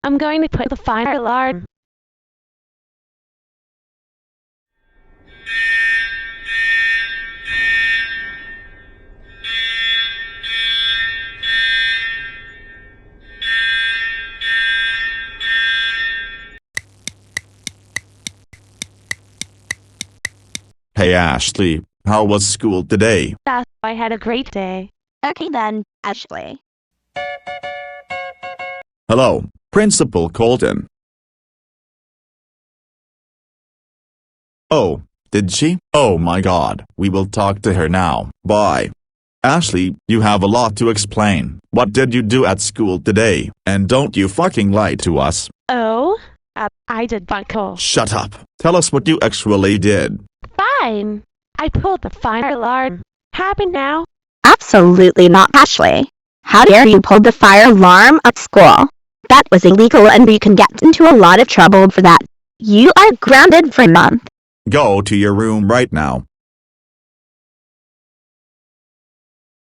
I'm going to put the fire alarm. Hey Ashley, how was school today? I had a great day. Okay then, Ashley. Hello, Principal Colton. Oh, did she? Oh my god, we will talk to her now. Bye. Ashley, you have a lot to explain. What did you do at school today? And don't you fucking lie to us. Oh? I did buckle. Shut up. Tell us what you actually did. Fine. I pulled the fire alarm. Happy now? Absolutely not, Ashley. How dare you pull the fire alarm at school? That was illegal and we can get into a lot of trouble for that. You are grounded for a month. Go to your room right now.